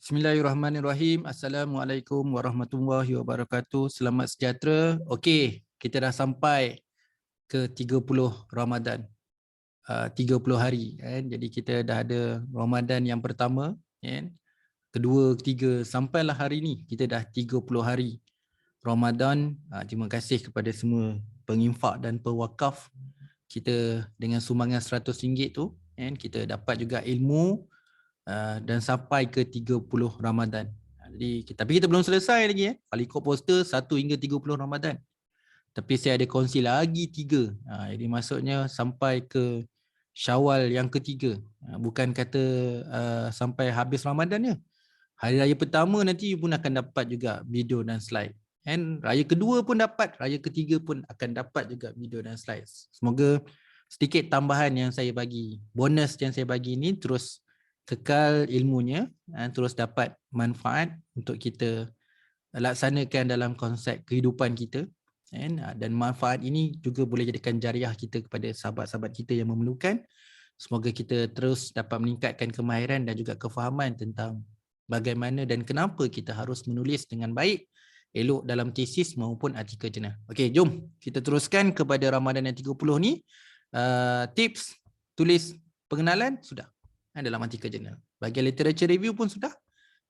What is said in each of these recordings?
Bismillahirrahmanirrahim. Assalamualaikum warahmatullahi wabarakatuh. Selamat sejahtera. Okey, kita dah sampai ke 30 Ramadan. 30 hari kan. Jadi kita dah ada Ramadan yang pertama kan. Kedua, ketiga sampailah hari ni kita dah 30 hari Ramadan. Terima kasih kepada semua penginfak dan pewakaf kita dengan sumbangan RM100 tu kan, kita dapat juga ilmu dan sampai ke 30 Ramadan. Jadi tapi kita belum selesai lagi Kalau ikut poster 1 hingga 30 Ramadan. Tapi saya ada kongsi lagi 3. Jadi maksudnya sampai ke Syawal yang ketiga. Bukan kata sampai habis Ramadan ya. Hari raya pertama nanti pun akan dapat juga video dan slide. And raya kedua pun dapat, raya ketiga pun akan dapat juga video dan slide. Semoga sedikit tambahan yang saya bagi, bonus yang saya bagi ni terus kekal ilmunya, terus dapat manfaat untuk kita laksanakan dalam konsep kehidupan kita. Dan manfaat ini juga boleh jadikan jariah kita kepada sahabat-sahabat kita yang memerlukan. Semoga kita terus dapat meningkatkan kemahiran dan juga kefahaman tentang bagaimana dan kenapa kita harus menulis dengan baik, elok dalam tesis maupun artikel jurnal. Okey, jom kita teruskan kepada Ramadan yang 30 ni. Tips tulis pengenalan sudah dalam artikel jurnal. Bahagian literature review pun sudah.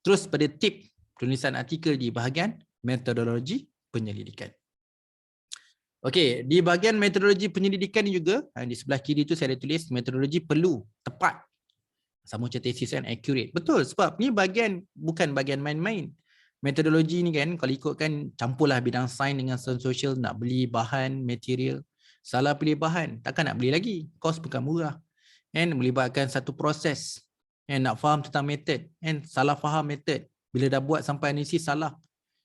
Terus pada tip penulisan artikel di bahagian metodologi penyelidikan. Okey, di bahagian metodologi penyelidikan ni juga, di sebelah kiri tu saya ada tulis metodologi perlu tepat. Sama macam tesis kan, accurate. Betul, sebab ni bahagian bukan bahagian main-main. Metodologi ni kan, kalau ikutkan campurlah bidang sains dengan sains sosial, nak beli bahan, material. Salah pilih bahan, takkan nak beli lagi. Kos bukan murah. Melibatkan satu proses. Nak faham tentang method. Salah faham method. Bila dah buat sampai analisis salah.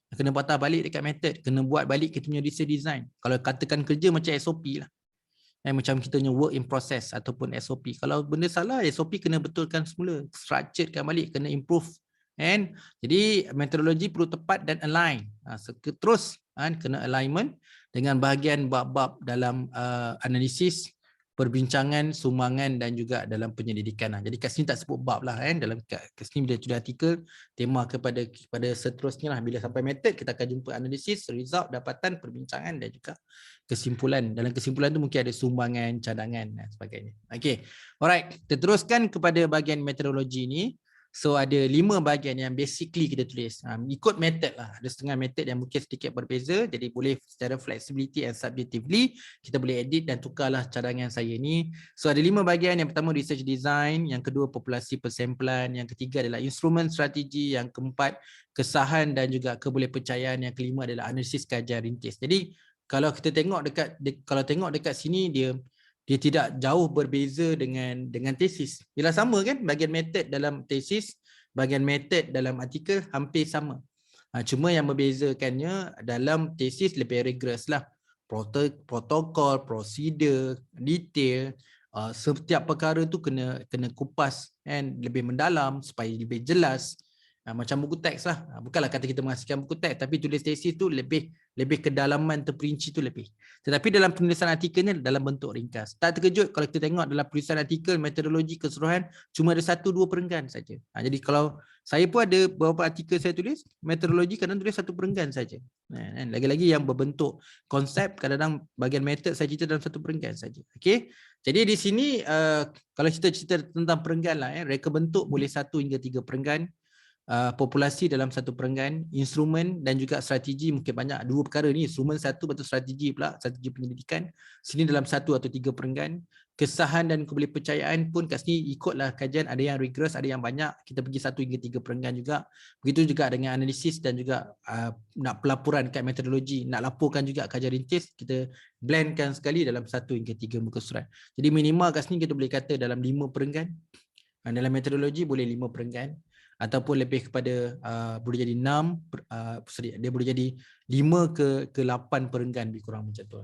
Kena patah balik dekat method. Kena buat balik kita punya research design. Kalau katakan kerja macam SOP lah. Macam kita punya work in process ataupun SOP. Kalau benda salah, SOP kena betulkan semula. Structurekan balik, kena improve. Jadi metodologi perlu tepat dan align. Terus kena alignment dengan bahagian bab-bab dalam analisis, perbincangan, sumbangan dan juga dalam penyelidikan. Jadi kat sini tak sebut bab lah dalam kat sini bila tulis artikel tema kepada seterusnya lah. Bila sampai method kita akan jumpa analisis, result, dapatan, perbincangan dan juga kesimpulan. Dalam kesimpulan tu mungkin ada sumbangan, cadangan dan sebagainya. Okey. Alright, kita teruskan kepada bahagian metodologi ni. So ada 5 bahagian yang basically kita tulis. Ikut method lah. Ada setengah method yang mungkin sedikit berbeza. Jadi boleh secara flexibility and subjectively kita boleh edit dan tukarlah cadangan saya ni. So ada 5 bahagian. Yang pertama research design, yang kedua populasi persamplan, yang ketiga adalah instrumen strategi, yang keempat kesahan dan juga kebolehpercayaan, yang kelima adalah analisis kajian rintis. Jadi kalau kita tengok dekat sini dia tidak jauh berbeza dengan tesis. Ialah sama kan, bahagian method dalam tesis, bahagian method dalam artikel hampir sama. Cuma yang membezakannya dalam tesis lebih rigorous lah. Protokol, prosedur, detail, setiap perkara tu kena kupas lebih mendalam supaya lebih jelas. Macam buku teks lah. Bukanlah kata kita menghasilkan buku teks, tapi tulis tesis tu lebih kedalaman terperinci tu lebih. Tetapi dalam penulisan artikel ni dalam bentuk ringkas. Tak terkejut kalau kita tengok dalam penulisan artikel metodologi keseluruhan cuma ada 1-2 perenggan saja. Jadi kalau saya pun ada beberapa artikel saya tulis metodologi, kadang tulis 1 perenggan saja. Lagi-lagi yang berbentuk konsep, kadang-kadang bahagian metod saya cerita dalam 1 perenggan saja. Okey. Jadi di sini kalau kita cerita tentang perenggan lah, reka bentuk boleh 1 hingga 3 perenggan. Populasi dalam 1 perenggan, instrumen dan juga strategi mungkin banyak, 2 perkara ni, instrumen 1, betul strategi pula, strategi penyelidikan sini dalam 1 atau 3 perenggan. Kesahan dan kebolehpercayaan pun kat sini ikutlah kajian, ada yang rigorous, ada yang banyak, kita pergi 1 hingga 3 perenggan juga. Begitu juga dengan analisis dan juga nak pelaporan kat metodologi, nak laporkan juga kajian rintis, kita blendkan sekali dalam 1 hingga 3 muka surat. Jadi minimal kat sini kita boleh kata dalam 5 perenggan. Dalam metodologi boleh 5 perenggan. Ataupun lebih kepada boleh jadi 6, dia boleh jadi 5 ke 8 perenggan lebih kurang macam tu.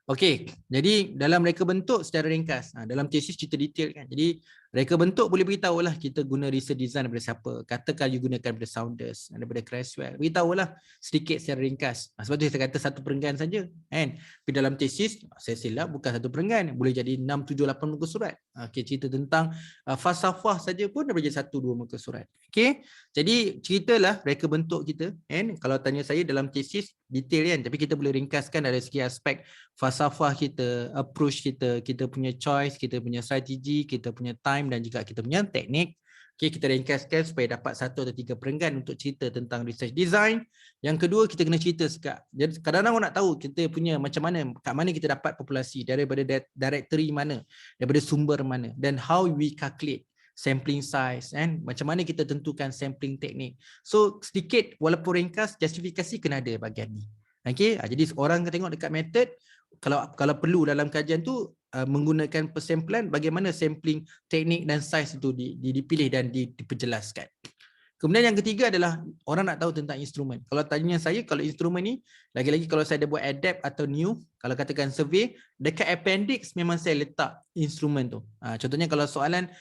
Okey, jadi dalam reka bentuk secara ringkas, dalam tesis cerita detail kan. Jadi Reka bentuk boleh beritahu lah kita guna research design daripada siapa. Katakan you gunakan daripada Sounders, daripada Crashwell. Beritahu lah sedikit secara ringkas. Sebab tu saya kata satu perenggan saja. Kan? Tapi dalam tesis, saya silap bukan satu perenggan. Boleh jadi 6, 7, 8 muka surat. Okay, cerita tentang falsafah saja pun dah boleh jadi 1, 2 muka surat. Okay? Jadi ceritalah reka bentuk kita. Kan? Kalau tanya saya dalam tesis, detail kan. Tapi kita boleh ringkaskan dari segi aspek falsafah kita, approach kita, kita punya choice, kita punya strategi, kita punya time dan juga kita punya teknik. Okay, kita ringkaskan supaya dapat 1 atau 3 perenggan untuk cerita tentang research design. Yang kedua, kita kena cerita sekali. Jadi kadang-kadang orang nak tahu kita punya macam mana, kat mana kita dapat populasi, daripada directory mana, daripada sumber mana, dan how we calculate sampling size, and macam mana kita tentukan sampling teknik. So sedikit walaupun ringkas, justifikasi kena ada bahagian ni. Okay, jadi orang tengok dekat method, kalau perlu dalam kajian tu menggunakan persampling, bagaimana sampling teknik dan size itu dipilih dan diperjelaskan. Kemudian yang ketiga adalah orang nak tahu tentang instrumen. Kalau tanya saya, kalau instrumen ni, lagi-lagi kalau saya ada buat adapt atau new, kalau katakan survey, dekat appendix memang saya letak instrumen tu. Contohnya kalau soalan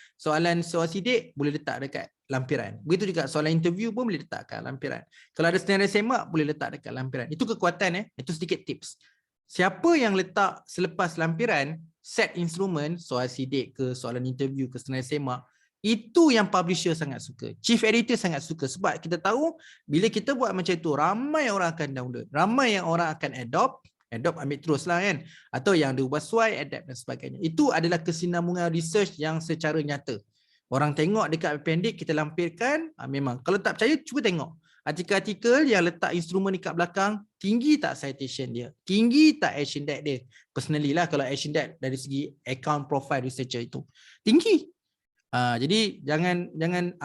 soal sidik, boleh letak dekat lampiran. Begitu juga soalan interview pun boleh letak dekat lampiran. Kalau ada senarai semak, boleh letak dekat lampiran. Itu kekuatan, itu sedikit tips. Siapa yang letak selepas lampiran, set instrumen, soal sidik ke, soalan interview ke, senarai semak, itu yang publisher sangat suka. Chief editor sangat suka sebab kita tahu bila kita buat macam itu, ramai orang akan download, ramai yang orang akan adopt ambil terus lah kan. Atau yang dia buat sesuai, adapt dan sebagainya. Itu adalah kesinambungan research yang secara nyata. Orang tengok dekat appendix kita lampirkan, memang. Kalau tak percaya, cuba tengok. Artikel-artikel yang letak instrumen dekat belakang, tinggi tak citation dia? Tinggi tak action date dia? Personally lah, kalau action date dari segi account profile researcher itu, tinggi. Jadi jangan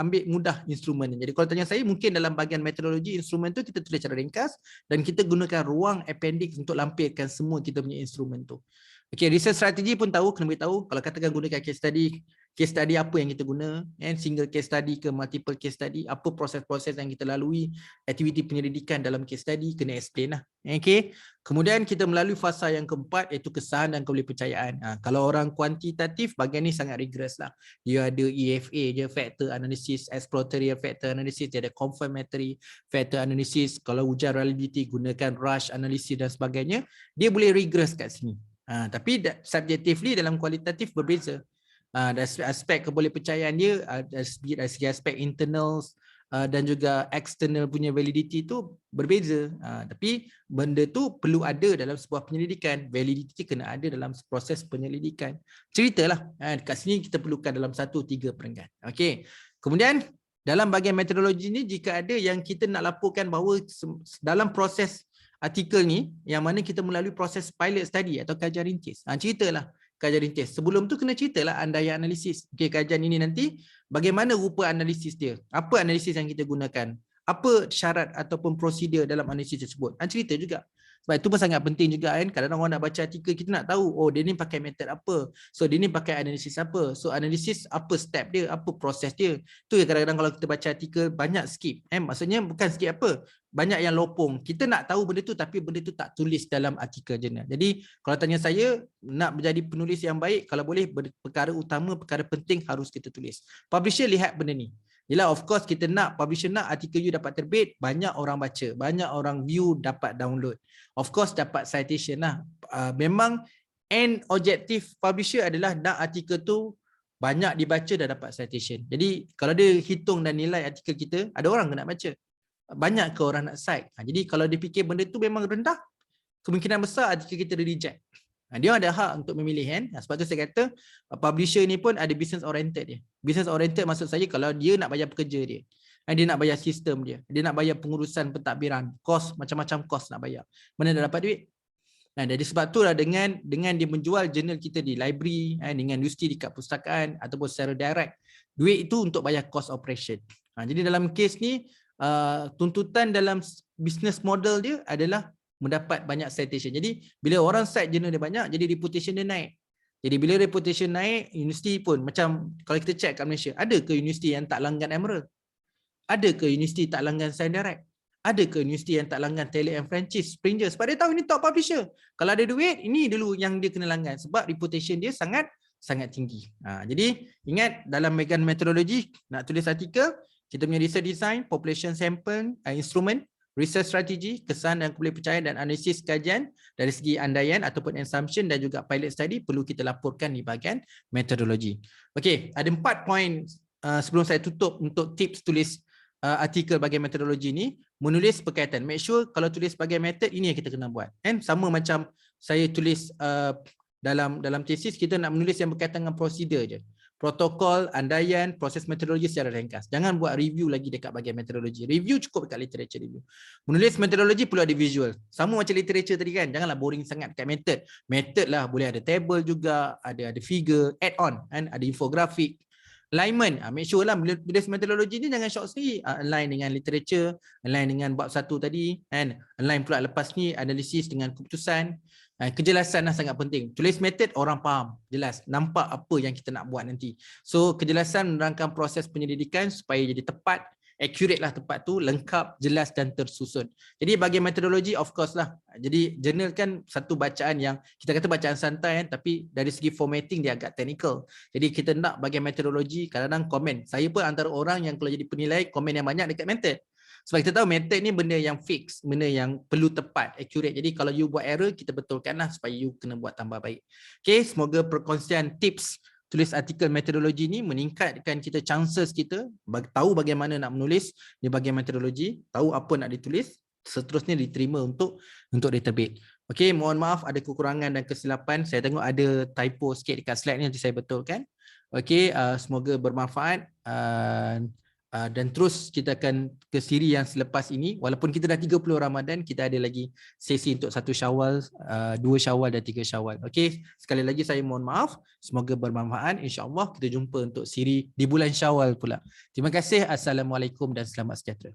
ambil mudah instrumen ni. Jadi kalau tanya saya, mungkin dalam bahagian metodologi instrumen tu kita tulis secara ringkas dan kita gunakan ruang appendix untuk lampirkan semua kita punya instrumen tu. Okey, research strategy pun tahu, kena beritahu. Kalau katakan gunakan case study apa yang kita guna, single case study ke multiple case study, apa proses-proses yang kita lalui, aktiviti penyelidikan dalam case study, kena explain lah. Okey. Kemudian kita melalui fasa yang keempat, iaitu kesahan dan kepercayaan. Kalau orang kuantitatif, bahagian ni sangat rigorous lah. Dia ada EFA, dia factor analysis, exploratory factor analysis, dia ada confirmatory factor analysis. Kalau ujian reliability, gunakan rush analysis dan sebagainya. Dia boleh rigorous kat sini. Tapi subjectively dalam kualitatif berbeza. Dari aspek kepercayaan dia, dari segi aspek internal dan juga external punya validity tu berbeza. Tapi benda tu perlu ada dalam sebuah penyelidikan. Validity kena ada dalam proses penyelidikan. Ceritalah. Dekat sini kita perlukan dalam 1-3 perenggan. Okey. Kemudian dalam bahagian metodologi ni, jika ada yang kita nak laporkan bahawa dalam proses artikel ni, yang mana kita melalui proses pilot study atau kajian rintis. Ceritalah kajian rintis. Sebelum tu kena ceritalah andaian analisis. Okey, kajian ini nanti bagaimana rupa analisis dia? Apa analisis yang kita gunakan? Apa syarat ataupun prosedur dalam analisis tersebut? Cerita juga. Sebab itu pun sangat penting juga kan. Kadang-kadang orang nak baca artikel, kita nak tahu, oh dia ni pakai method apa. So dia ni pakai analisis apa. So analisis apa step dia, apa proses dia. Tu yang kadang-kadang kalau kita baca artikel banyak skip. Maksudnya bukan skip apa. Banyak yang lopong. Kita nak tahu benda tu tapi benda tu tak tulis dalam artikel jurnal. Jadi kalau tanya saya, nak menjadi penulis yang baik, kalau boleh perkara utama, perkara penting harus kita tulis. Publisher lihat benda ni. Yelah, of course kita nak, publisher nak artikel you dapat terbit, banyak orang baca, banyak orang view, dapat download. Of course dapat citation lah. Memang end objektif publisher adalah nak artikel tu banyak dibaca dan dapat citation. Jadi kalau dia hitung dan nilai artikel kita, ada orang ke nak baca? Banyak ke orang nak cite? Jadi kalau dia fikir benda tu memang rendah, kemungkinan besar artikel kita reject. Dia ada hak untuk memilih kan. Sebab tu saya kata publisher ni pun ada business oriented dia. Business oriented maksud saya kalau dia nak bayar pekerja dia. Dia nak bayar sistem dia. Dia nak bayar pengurusan pentadbiran, kos, macam-macam kos nak bayar. Mana dia dapat duit? Jadi sebab tu lah dengan dia menjual jurnal kita di library, dengan universiti dekat pustakaan ataupun secara direct, duit itu untuk bayar cost operation. Jadi dalam kes ni tuntutan dalam business model dia adalah mendapat banyak citation. Jadi bila orang cite jurnal dia banyak, jadi reputation dia naik. Jadi bila reputation naik, universiti pun macam kalau kita check kat Malaysia, ada ke universiti yang tak langgan Emerald? Ada ke universiti tak langgan Science Direct? Ada ke universiti yang tak langgan Taylor and Francis, Springer? Sebab dia tahu ini top publisher. Kalau ada duit, ini dulu yang dia kena langgan sebab reputation dia sangat sangat tinggi. Jadi ingat dalam bahagian metodologi nak tulis artikel, kita punya research design, population sample, instrument, research strategy, kesan dan kepercayaan dan analisis kajian dari segi andaian ataupun assumption dan juga pilot study perlu kita laporkan di bahagian metodologi. Okey, ada 4 poin sebelum saya tutup untuk tips tulis artikel bahagian metodologi ni. Menulis berkaitan, make sure kalau tulis bahagian method ini yang kita kena buat. Kan sama macam saya tulis dalam tesis, kita nak menulis yang berkaitan dengan prosedur je. Protokol, andaian, proses metodologi secara ringkas. Jangan buat review lagi dekat bahagian metodologi. Review cukup dekat literature review. Menulis metodologi perlu ada visual. Sama macam literature tadi kan. Janganlah boring sangat dekat method. Method lah boleh ada table juga, ada figure, add on kan, ada infografik. Alignment, make sure lah tulis metodologi ni jangan short sendiri. Align dengan literature, align dengan bab 1 tadi kan. Align pula lepas ni analisis dengan keputusan. Kejelasan lah sangat penting. Tulis method orang faham, jelas, nampak apa yang kita nak buat nanti. So kejelasan menerangkan proses penyelidikan supaya jadi tepat, accurate lah tepat tu, lengkap, jelas dan tersusun. Jadi bagi metodologi of course lah. Jadi jurnal kan satu bacaan yang kita kata bacaan santai kan, tapi dari segi formatting dia agak technical. Jadi kita nak bagi metodologi, kadang-kadang komen. Saya pun antara orang yang kalau jadi penilai komen yang banyak dekat method. Sebab kita tahu method ni benda yang fix, benda yang perlu tepat, accurate. Jadi kalau you buat error, kita betulkanlah supaya you kena buat tambah baik. Okay, semoga perkongsian tips tulis artikel metodologi ni meningkatkan kita chances kita tahu bagaimana nak menulis di bahagian metodologi, tahu apa nak ditulis, seterusnya diterima untuk diterbit. Okay, mohon maaf ada kekurangan dan kesilapan. Saya tengok ada typo sikit dekat slide ni, nanti saya betulkan. Okay, semoga bermanfaat. Dan terus kita akan ke siri yang selepas ini. Walaupun kita dah 30 Ramadan, kita ada lagi sesi untuk 1 Syawal, 2 Syawal dan 3 Syawal. Okey, sekali lagi saya mohon maaf. Semoga bermanfaat. InsyaAllah kita jumpa untuk siri di bulan Syawal pula. Terima kasih. Assalamualaikum dan selamat sejahtera.